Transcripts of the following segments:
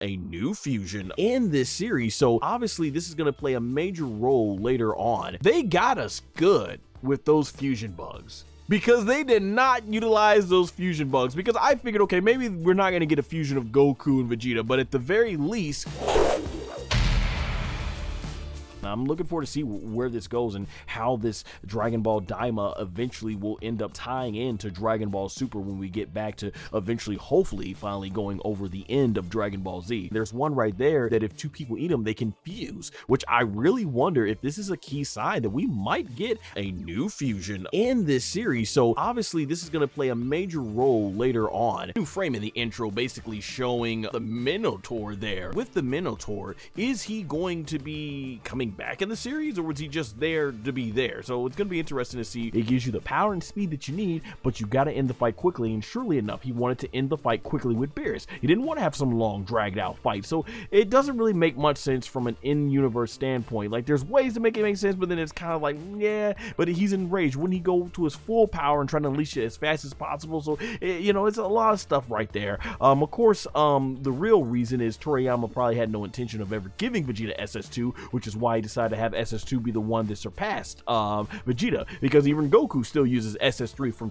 a new fusion in this series. So obviously this is going to play a major role later on. They got us good with those fusion bugs, because they did not utilize those fusion bugs, because I figured, okay, maybe we're not going to get a fusion of Goku and Vegeta, but at the very least, I'm looking forward to see where this goes and how this Dragon Ball DAIMA eventually will end up tying into Dragon Ball Super when we get back to eventually, hopefully, finally going over the end of Dragon Ball Z. There's one right there that if two people eat them, they can fuse, which I really wonder if this is a key sign that we might get a new fusion in this series. So obviously this is going to play a major role later on. New frame in the intro basically showing the Minotaur there. With the Minotaur, is he going to be coming back in the series, or was he just there to be there? So it's going to be interesting to see. It gives you the power and speed that you need, but you got to end the fight quickly, and surely enough, he wanted to end the fight quickly with Beerus. He didn't want to have some long dragged out fight, so it doesn't really make much sense from an in-universe standpoint. Like, there's ways to make it make sense, but then it's kind of like, yeah, but he's enraged. Wouldn't he go to his full power and try to unleash it as fast as possible? So you know, it's a lot of stuff right there. Of course, the real reason is Toriyama probably had no intention of ever giving Vegeta SS2, which is why he decided to have SS2 be the one that surpassed Vegeta, because even Goku still uses SS3 from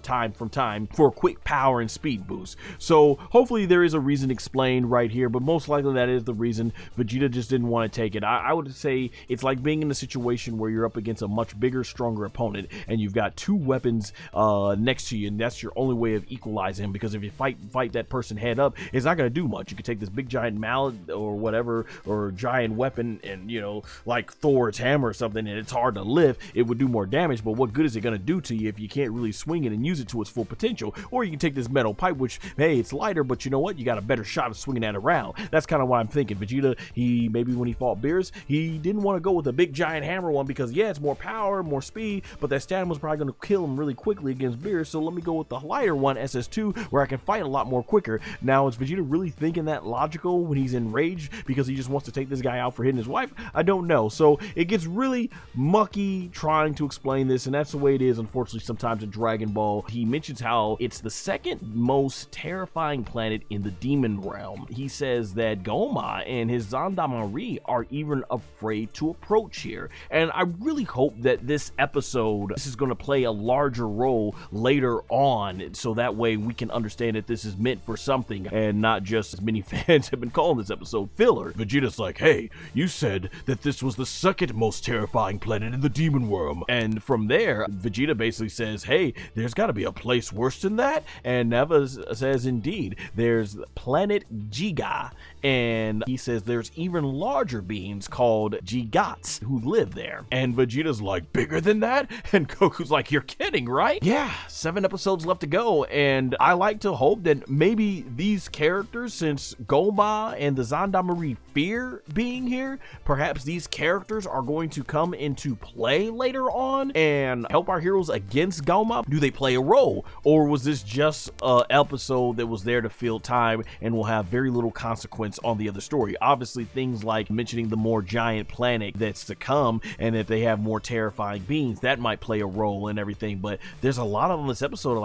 time for a quick power and speed boost. So hopefully there is a reason explained right here, but most likely that is the reason. Vegeta just didn't want to take it. I would say it's like being in a situation where you're up against a much bigger, stronger opponent, and you've got two weapons next to you, and that's your only way of equalizing him, because if you fight that person head up, it's not going to do much. You could take this big giant mallet or whatever, or giant weapon, and you know, like Thor's hammer or something, and it's hard to lift, it would do more damage, but what good is it going to do to you if you can't really swing it and use it to its full potential? Or you can take this metal pipe, which, hey, it's lighter, but you know what, you got a better shot of swinging that around. That's kind of what I'm thinking. Vegeta, maybe when he fought Beerus, he didn't want to go with a big giant hammer one, because yeah, it's more power, more speed, but that stamina was probably going to kill him really quickly against Beerus, so let me go with the lighter one, SS2, where I can fight a lot more quicker. Now, is Vegeta really thinking that logical when he's enraged because he just wants to take this guy out for hitting his wife? I don't know. So it gets really mucky trying to explain this, and that's the way it is, unfortunately, sometimes in Dragon Ball. He mentions how it's the second most terrifying planet in the demon realm. He says that Gomah and his Zandamari are even afraid to approach here, and I really hope that this is going to play a larger role later on, so that way we can understand that this is meant for something, and not just, as many fans have been calling this episode, filler. Vegeta's like, hey, you said that this was the second most terrifying planet in the demon world, and from there Vegeta basically says, hey, there's got to be a place worse than that, and Neva says, indeed, there's planet Giga, and he says there's even larger beings called Gigats who live there, and Vegeta's like, bigger than that? And Goku's like, you're kidding, right? Yeah, 7 episodes left to go, and I like to hope that maybe these characters, since Gomah and the Zandamari fear being here, perhaps these characters are going to come into play later on and help our heroes against Gomah. Do they play a role, or was this just an episode that was there to fill time and will have very little consequence on the other story? Obviously, things like mentioning the more giant planet that's to come, and that they have more terrifying beings, that might play a role in everything, but there's a lot of them in this episode.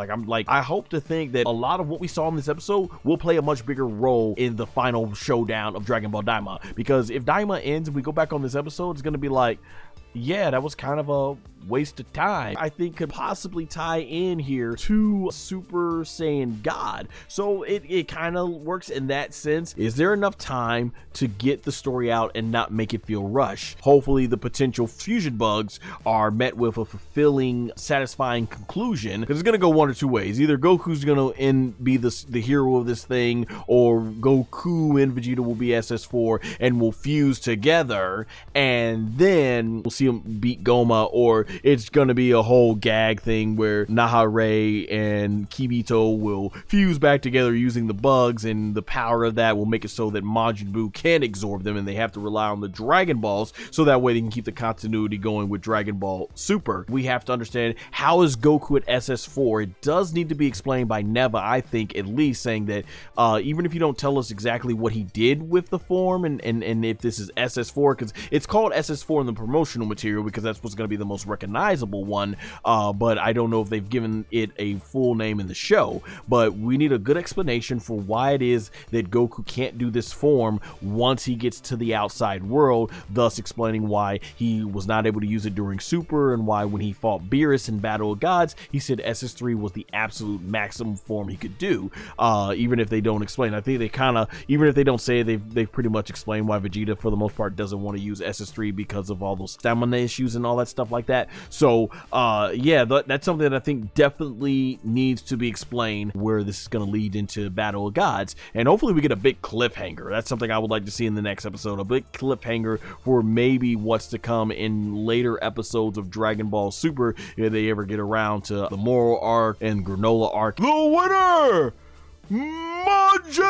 I hope to think that a lot of what we saw in this episode will play a much bigger role in the final showdown of Dragon Ball DAIMA, because if DAIMA ends and we go back on this episode, it's going to be like, yeah, that was kind of a waste of time. I think could possibly tie in here to Super Saiyan God. So it kind of works in that sense. Is there enough time to get the story out and not make it feel rushed? Hopefully the potential fusion bugs are met with a fulfilling, satisfying conclusion, because it's going to go one or two ways. Either Goku's going to be the hero of this thing, or Goku and Vegeta will be SS4 and will fuse together, and then we'll see him beat Gomah, or it's gonna be a whole gag thing where Nahare and Kibito will fuse back together using the bugs, and the power of that will make it so that Majin Buu can absorb them, and they have to rely on the Dragon Balls, so that way they can keep the continuity going with Dragon Ball Super. We have to understand, how is Goku at SS4? It does need to be explained by Neva, I think, at least, saying that even if you don't tell us exactly what he did with the form, and if this is SS4, because it's called SS4 in the promotional material, because that's what's going to be the most recognized recognizable one, but I don't know if they've given it a full name in the show. But we need a good explanation for why it is that Goku can't do this form once he gets to the outside world, thus explaining why he was not able to use it during Super, and why when he fought Beerus in Battle of Gods, he said SS3 was the absolute maximum form he could do. Even if they don't explain, I think they kind of, even if they don't say it, they've pretty much explained why Vegeta for the most part doesn't want to use SS3 because of all those stamina issues and all that stuff like that. So yeah, that's something that I think definitely needs to be explained, where this is going to lead into Battle of Gods, and hopefully we get a big cliffhanger. That's something I would like to see in the next episode, a big cliffhanger for maybe what's to come in later episodes of Dragon Ball Super, if they ever get around to the Moral arc and Granola arc. The winner, Majin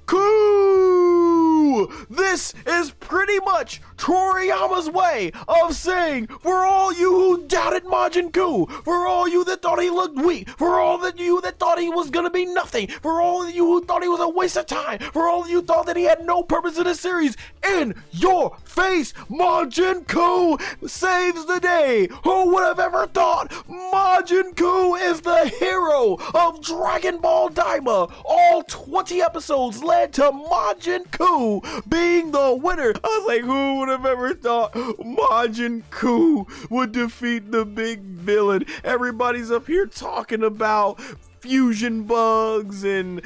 Duu! This is pretty much Toriyama's way of saying, for all you who doubted Majin Duu, for all you that thought he looked weak, for all of you that thought he was gonna be nothing, for all of you who thought he was a waste of time, for all of you thought that he had no purpose in the series, in your face, Majin Duu saves the day. Who would have ever thought Majin Duu is the hero of Dragon Ball DAIMA? All 20 episodes led to Majin Duu being the winner. I was like, who would have ever thought Majin Duu would defeat the big villain? Everybody's up here talking about fusion bugs and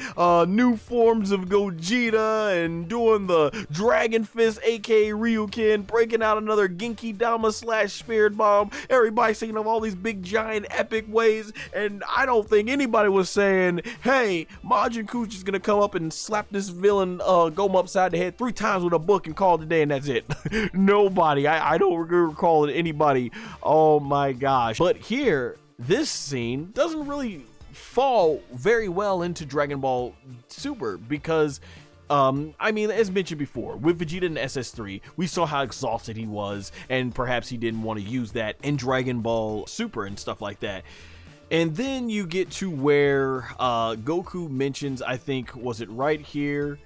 new forms of Gogeta and doing the Dragon Fist, aka Ryukin, breaking out another Genki Dama / Spirit Bomb. Everybody's thinking of all these big giant epic ways, and I don't think anybody was saying, hey, Majin Duu is gonna come up and slap this villain Gomah upside the head 3 times with a book and call it a day and that's it. Nobody. I don't recall it anybody. Oh my gosh. But here, this scene doesn't really fall very well into Dragon Ball Super, because I mean, as mentioned before, with Vegeta and SS3, we saw how exhausted he was, and perhaps he didn't want to use that in Dragon Ball Super and stuff like that. And then you get to where Goku mentions, I think, was it right here?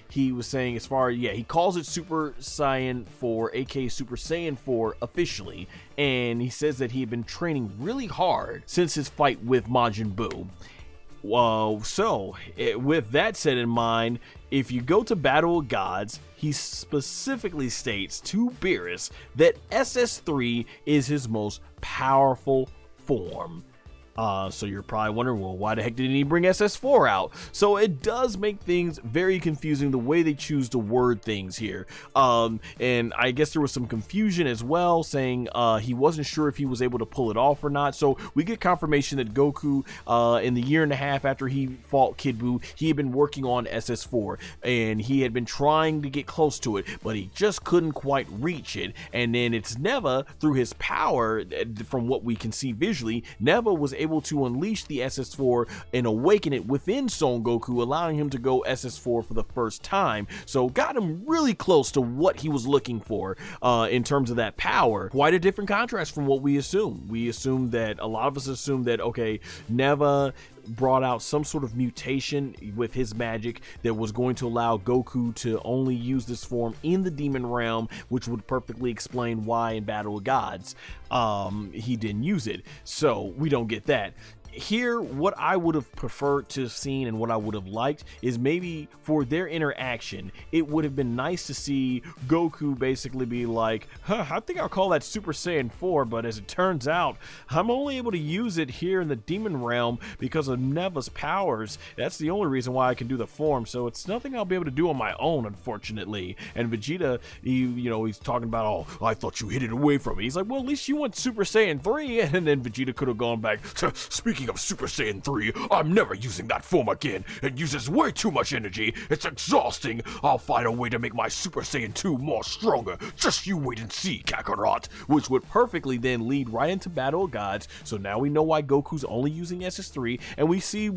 He was saying, as far, yeah, he calls it Super Saiyan 4, aka Super Saiyan 4 officially, and he says that he had been training really hard since his fight with Majin Buu. With that said in mind, if you go to Battle of Gods, he specifically states to Beerus that SS3 is his most powerful form. So you're probably wondering, well, why the heck didn't he bring SS4 out? So it does make things very confusing the way they choose to word things here. And I guess there was some confusion as well, saying he wasn't sure if he was able to pull it off or not. So we get confirmation that Goku, in the year and a half after he fought Kid Buu, he had been working on SS4, and he had been trying to get close to it, but he just couldn't quite reach it. And then it's Neva, through his power, from what we can see visually, Neva was able to unleash the SS4 and awaken it within Son Goku, allowing him to go SS4 for the first time. So got him really close to what he was looking for in terms of that power. Quite a different contrast from what we assumed. We assumed that, a lot of us assumed that, okay, Neva brought out some sort of mutation with his magic that was going to allow Goku to only use this form in the demon realm, which would perfectly explain why in Battle of Gods he didn't use it. So we don't get that. Here, what I would have preferred to have seen and what I would have liked is maybe for their interaction, it would have been nice to see Goku basically be like, I think I'll call that Super Saiyan 4, but as it turns out, I'm only able to use it here in the demon realm because of Neva's powers. That's the only reason why I can do the form, so it's nothing I'll be able to do on my own, unfortunately. And Vegeta, he's talking about, oh, I thought you hid it away from me. He's like, well, at least you went Super Saiyan 3, and then Vegeta could have gone back, speaking of Super Saiyan 3, I'm never using that form again. It uses way too much energy. It's exhausting. I'll find a way to make my Super Saiyan 2 more stronger. Just you wait and see, Kakarot. Which would perfectly then lead right into Battle of Gods. So now we know why Goku's only using SS3, and we see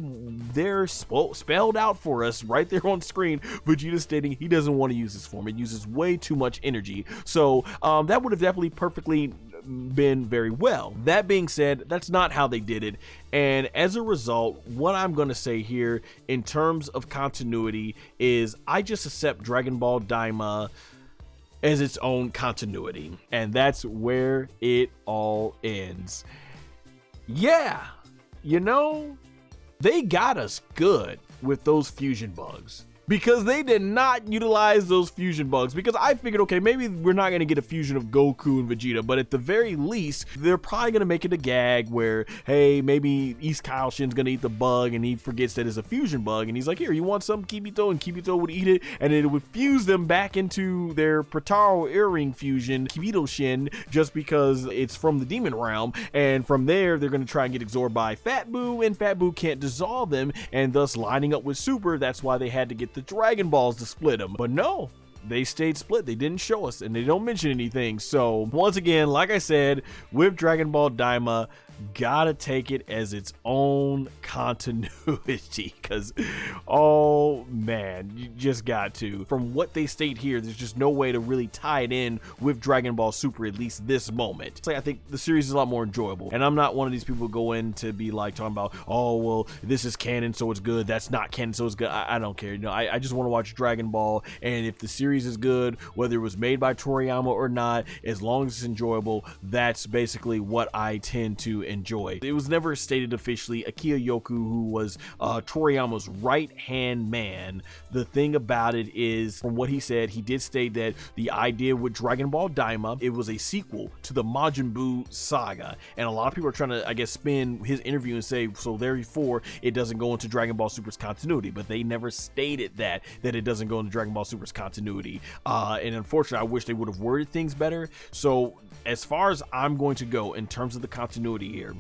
there spelled out for us right there on screen, Vegeta stating he doesn't want to use this form. It uses way too much energy. So that would have definitely perfectly been very well. That being said, that's not how they did it, and as a result, what I'm going to say here in terms of continuity is I just accept Dragon Ball DAIMA as its own continuity. And that's where it all ends. Yeah, you know, they got us good with those fusion bugs, because they did not utilize those fusion bugs. Because I figured, okay, maybe we're not going to get a fusion of Goku and Vegeta, but at the very least, they're probably going to make it a gag where, hey, maybe East Kaoshin's going to eat the bug and he forgets that it's a fusion bug. And he's like, here, you want some Kibito? And Kibito would eat it, and it would fuse them back into their Protaro earring fusion, Kibito Shin, just because it's from the demon realm. And from there, they're going to try and get absorbed by Fat Boo, and Fat Boo can't dissolve them, and thus lining up with Super. That's why they had to get the Dragon Balls to split them. But no, they stayed split. They didn't show us, and they don't mention anything. So once again, like I said, with Dragon Ball Daima, gotta take it as its own continuity, because oh man, you just got to. From what they state here, there's just no way to really tie it in with Dragon Ball Super, at least this moment. So I think the series is a lot more enjoyable, and I'm not one of these people who go in to be like talking about, oh well, this is canon so it's good, that's not canon so it's good. I don't care. You know, I just want to watch Dragon Ball, and if the series is good, whether it was made by Toriyama or not, as long as it's enjoyable, that's basically what I tend to enjoy. It was never stated officially. Akio Iyoku, who was Toriyama's right-hand man, the thing about it is, from what he said, he did state that the idea with Dragon Ball Daima, it was a sequel to the Majin Buu saga, and a lot of people are trying to, I guess, spin his interview and say, so therefore it doesn't go into Dragon Ball Super's continuity, but they never stated that it doesn't go into Dragon Ball Super's continuity, and unfortunately I wish they would have worded things better. So as far as I'm going to go in terms of the continuity here,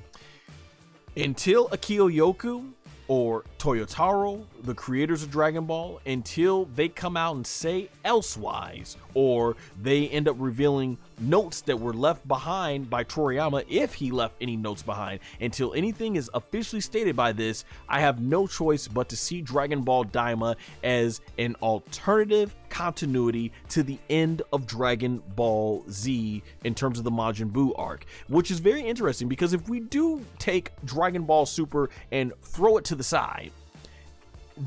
until Akio Iyoku or Toyotaro, the creators of Dragon Ball, until they come out and say elsewise, or they end up revealing notes that were left behind by Toriyama, if he left any notes behind, until anything is officially stated by this, I have no choice but to see Dragon Ball Daima as an alternative continuity to the end of Dragon Ball Z in terms of the Majin Buu arc, which is very interesting, because if we do take Dragon Ball Super and throw it to the side,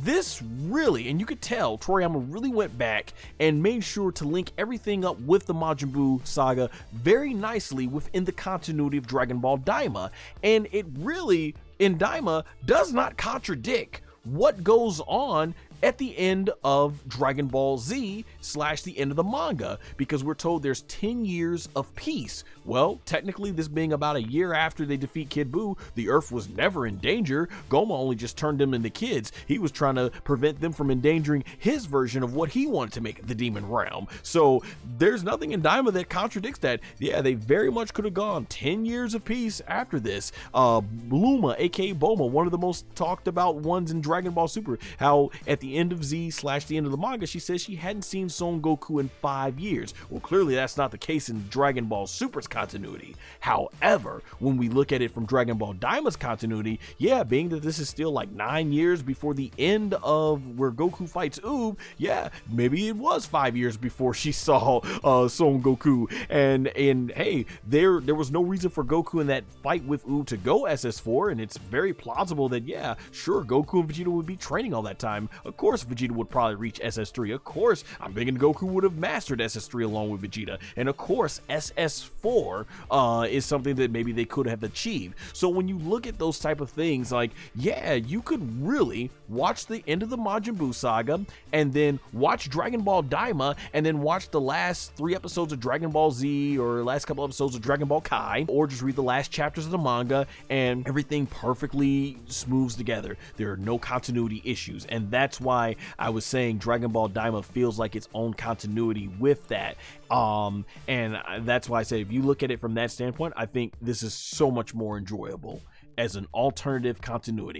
this really, and you could tell Toriyama really went back and made sure to link everything up with the Majin Buu saga very nicely within the continuity of Dragon Ball Daima, and it really, in Daima, does not contradict what goes on at the end of Dragon Ball Z / the end of the manga, because we're told there's 10 years of peace. Well, technically this being about a year after they defeat Kid Buu, the Earth was never in danger. Gomah only just turned them into kids. He was trying to prevent them from endangering his version of what he wanted to make the demon realm. So there's nothing in Daima that contradicts that. Yeah, they very much could have gone 10 years of peace after this. Bluma, aka Bulma, one of the most talked about ones in Dragon Ball Super, how at the end of Z / the end of the manga, she says she hadn't seen Son Goku in 5 years. Well, clearly that's not the case in Dragon Ball Super's continuity. However, when we look at it from Dragon Ball Daima's continuity, yeah, being that this is still like 9 years before the end of where Goku fights Oob, yeah, maybe it was 5 years before she saw Son Goku, and hey, there was no reason for Goku in that fight with Oob to go SS4, and it's very plausible that, yeah, sure, Goku and Vegeta would be training all that time. Of course Vegeta would probably reach SS3. Of course I'm thinking Goku would have mastered SS3 along with Vegeta, and of course SS4 is something that maybe they could have achieved. So when you look at those type of things, like, yeah, you could really watch the end of the Majin Buu saga, and then watch Dragon Ball Daima, and then watch the last 3 episodes of Dragon Ball Z, or last couple episodes of Dragon Ball Kai, or just read the last chapters of the manga, and everything perfectly smooths together. There are no continuity issues, and that's why I was saying Dragon Ball Daima feels like its own continuity with that. And that's why I say, if you look at it from that standpoint, I think this is so much more enjoyable as an alternative continuity.